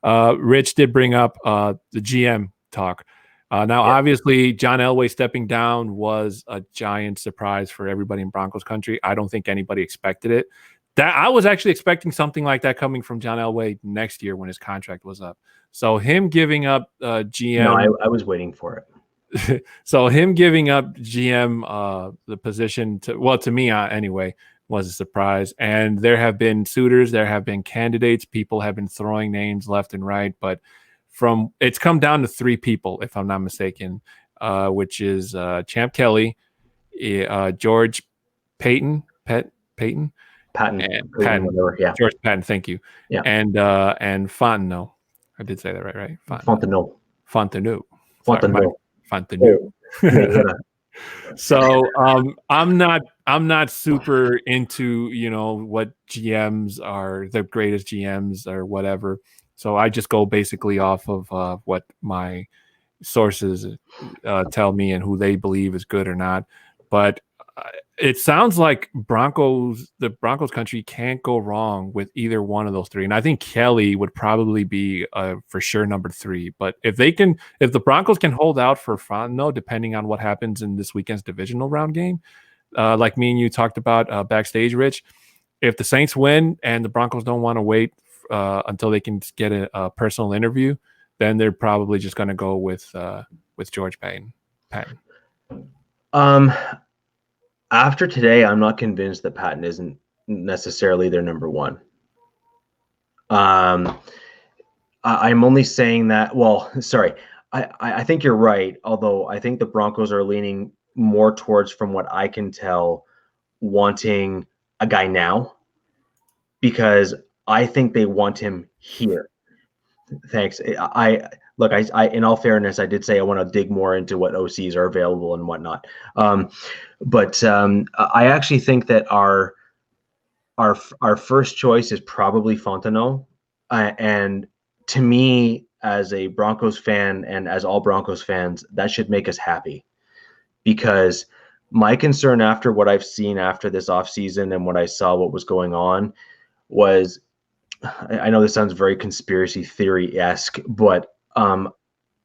Rich did bring up the GM talk. Now, obviously, John Elway stepping down was a giant surprise for everybody in Broncos country. I don't think anybody expected it. That I was actually expecting something like that coming from John Elway next year when his contract was up. So him giving up GM. No, I was waiting for it. So him giving up GM the position to me anyway was a surprise. And there have been suitors, there have been candidates, people have been throwing names left and right, but it's come down to 3 people, if I'm not mistaken, which is Champ Kelly, George Patton, Patton, whatever, yeah, George Patton, thank you, yeah, and Fontenot. I did say that right? Fontenot. So I'm not super into what GMs are the greatest GMs or whatever. So I just go basically off of what my sources tell me and who they believe is good or not. But it sounds like the Broncos country can't go wrong with either one of those 3. And I think Kelly would probably be for sure number 3. But if the Broncos can hold out for Fontenot, depending on what happens in this weekend's divisional round game, like me and you talked about backstage, Rich, if the Saints win and the Broncos don't want to wait until they can get a personal interview, then they're probably just going to go with George Patton. After today, I'm not convinced that Patton isn't necessarily their number 1. I'm only saying that. Well, sorry. I think you're right. Although I think the Broncos are leaning more towards, from what I can tell, wanting a guy now, because I think they want him here. Thanks. Look, in all fairness, I did say I want to dig more into what OCs are available and whatnot. But I actually think that our first choice is probably Fontenot. And to me, as a Broncos fan and as all Broncos fans, that should make us happy. Because my concern after what I've seen after this offseason and what I saw what was going on was, I know this sounds very conspiracy theory-esque, but I'm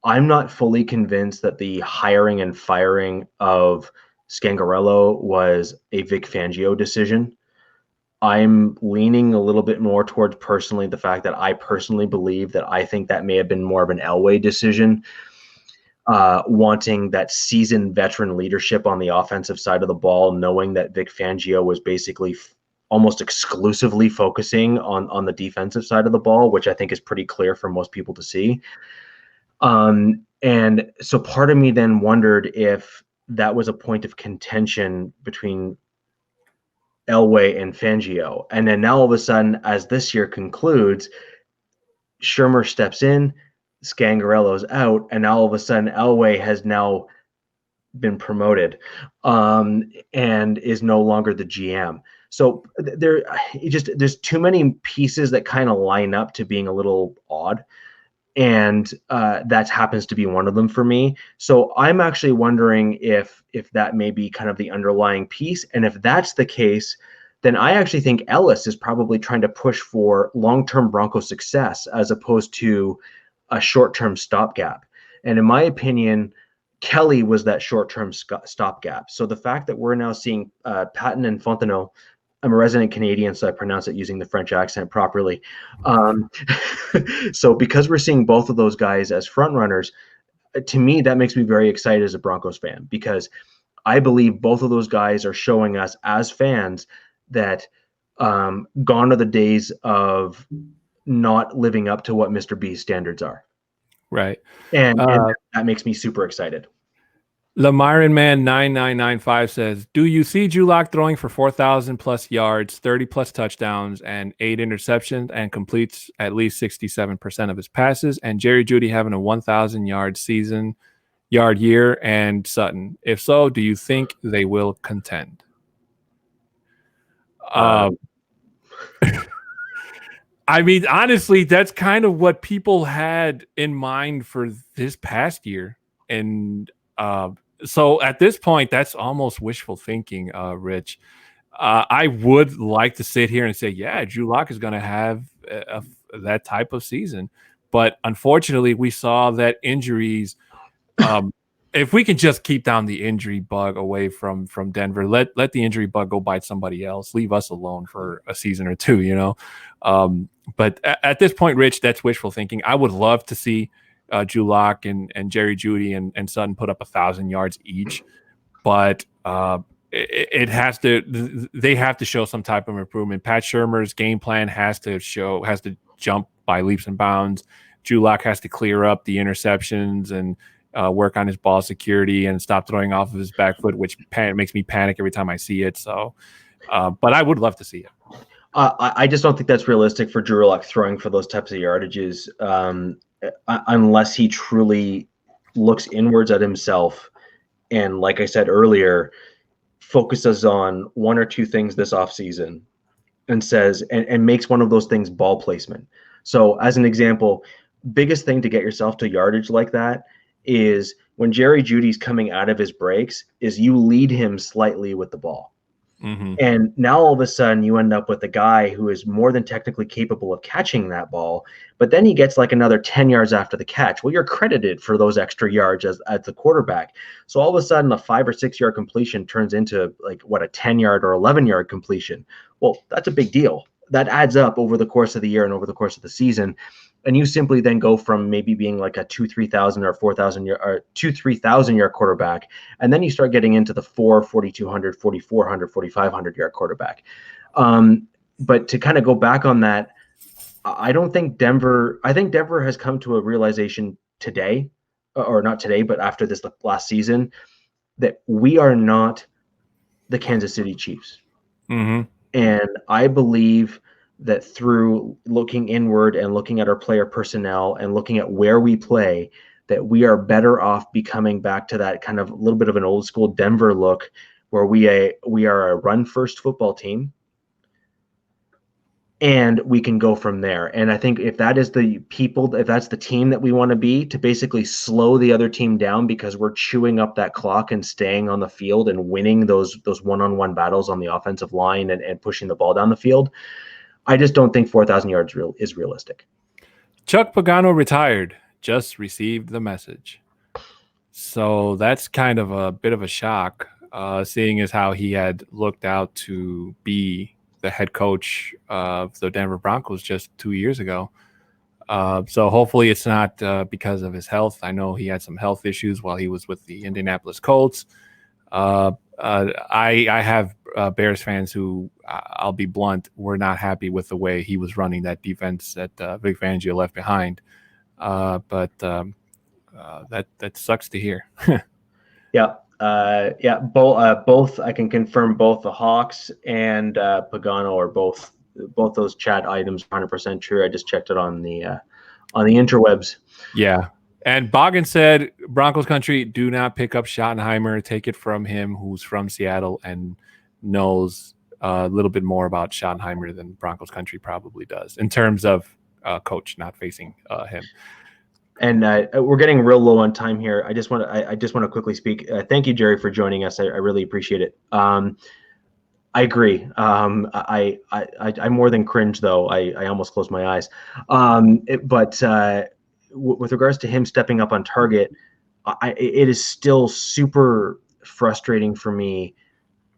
not fully convinced that the hiring and firing of Scangarello was a Vic Fangio decision. I'm leaning a little bit more towards personally the fact that I personally believe that I think that may have been more of an Elway decision, wanting that seasoned veteran leadership on the offensive side of the ball, knowing that Vic Fangio was basically almost exclusively focusing on the defensive side of the ball, which I think is pretty clear for most people to see. And so part of me then wondered if that was a point of contention between Elway and Fangio. And then now all of a sudden, as this year concludes, Shermer steps in, Scangarello's out, and now all of a sudden Elway has now been promoted and is no longer the GM. So there's too many pieces that kind of line up to being a little odd. And that happens to be one of them for me. So I'm actually wondering if that may be kind of the underlying piece. And if that's the case, then I actually think Ellis is probably trying to push for long-term Broncos success as opposed to a short-term stopgap. And in my opinion, Kelly was that short-term stopgap. So the fact that we're now seeing Patton and Fontenot, I'm a resident Canadian, so I pronounce it using the French accent properly. So because we're seeing both of those guys as front runners, to me, that makes me very excited as a Broncos fan, because I believe both of those guys are showing us as fans that gone are the days of not living up to what Mr. B's standards are. Right. And that makes me super excited. Lamiron Man 9995 says, do you see Drew Lock throwing for 4,000 plus yards, 30 plus touchdowns, and 8 interceptions, and completes at least 67% of his passes, and Jerry Jeudy having a 1,000 yard year, and Sutton? If so, do you think they will contend? I mean, honestly, that's kind of what people had in mind for this past year. And so at this point, that's almost wishful thinking, Rich. I would like to sit here and say, yeah, Drew Lock is going to have that type of season. But unfortunately, we saw that injuries. If we can just keep down the injury bug away from Denver, let the injury bug go bite somebody else. Leave us alone for a season or two, you know. But at this point, Rich, that's wishful thinking. I would love to see Drew Lock and Jerry Jeudy and Sutton put up 1,000 yards each, but it has to. They have to show some type of improvement. Pat Shurmur's game plan has to jump by leaps and bounds. Drew Lock has to clear up the interceptions and work on his ball security and stop throwing off of his back foot, which makes me panic every time I see it. So, but I would love to see it. I just don't think that's realistic for Drew Lock throwing for those types of yardages, unless he truly looks inwards at himself and, like I said earlier, focuses on one or two things this offseason and says and makes one of those things ball placement. So, as an example, biggest thing to get yourself to yardage like that is when Jerry Jeudy's coming out of his breaks is you lead him slightly with the ball. Mm-hmm. And now all of a sudden you end up with a guy who is more than technically capable of catching that ball, but then he gets like another 10 yards after the catch. Well, you're credited for those extra yards as the quarterback. So all of a sudden a 5 or 6 yard completion turns into like what, a 10-yard or 11-yard completion. Well, that's a big deal. That adds up over the course of the year and over the course of the season. And you simply then go from maybe being like a 2,000-3,000 or 4,000 yard or 2,000-3,000 yard quarterback, and then you start getting into the 4,200, 4,400, 4,500 yard quarterback. But to kind of go back on that, I think Denver has come to a realization today, or not today, but after this last season, that we are not the Kansas City Chiefs. Mm-hmm. And I believe that through looking inward and looking at our player personnel and looking at where we play, that we are better off becoming back to that kind of a little bit of an old school Denver look where we are a run first football team, and we can go from there. And I think if that is if that's the team that we want to be, to basically slow the other team down because we're chewing up that clock and staying on the field and winning those one-on-one battles on the offensive line and pushing the ball down the field, I just don't think 4,000 yards is realistic. Chuck Pagano retired. Just received the message. So that's kind of a bit of a shock, seeing as how he had looked out to be the head coach of the Denver Broncos just 2 years ago. So hopefully it's not because of his health. I know he had some health issues while he was with the Indianapolis Colts. I have Bears fans who, I'll be blunt, were not happy with the way he was running that defense that Vic Fangio left behind. But that sucks to hear. Yeah. Both I can confirm both the Hawks and Pagano are both those chat items 100% true. I just checked it on the interwebs. Yeah. And Boggin said, Broncos country, do not pick up Schottenheimer. Take it from him, who's from Seattle and knows a little bit more about Schottenheimer than Broncos country probably does in terms of coach, not facing him. And we're getting real low on time here. I just want to quickly speak. Thank you, Jerry, for joining us. I really appreciate it. I agree. I more than cringe, though. I almost closed my eyes. With regards to him stepping up on target, it is still super frustrating for me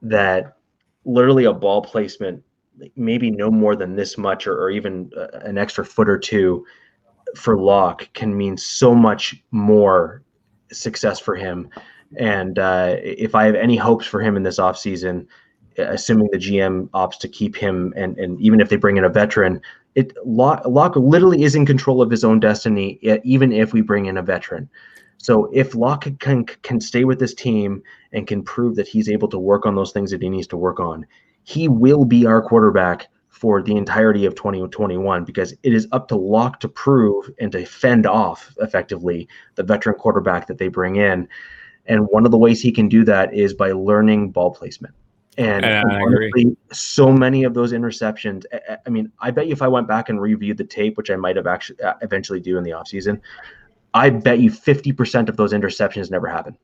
that literally a ball placement, maybe no more than this much or even an extra foot or two for Locke, can mean so much more success for him. And if I have any hopes for him in this offseason, assuming the GM opts to keep him, and even if they bring in a veteran, Locke literally is in control of his own destiny, even if we bring in a veteran. So if Locke can stay with this team and can prove that he's able to work on those things that he needs to work on, he will be our quarterback for the entirety of 2021, because it is up to Locke to prove and to fend off effectively the veteran quarterback that they bring in. And one of the ways he can do that is by learning ball placement. And honestly, so many of those interceptions, I mean, I bet you if I went back and reviewed the tape, which I might have actually eventually do in the offseason, I bet you 50% of those interceptions never happened.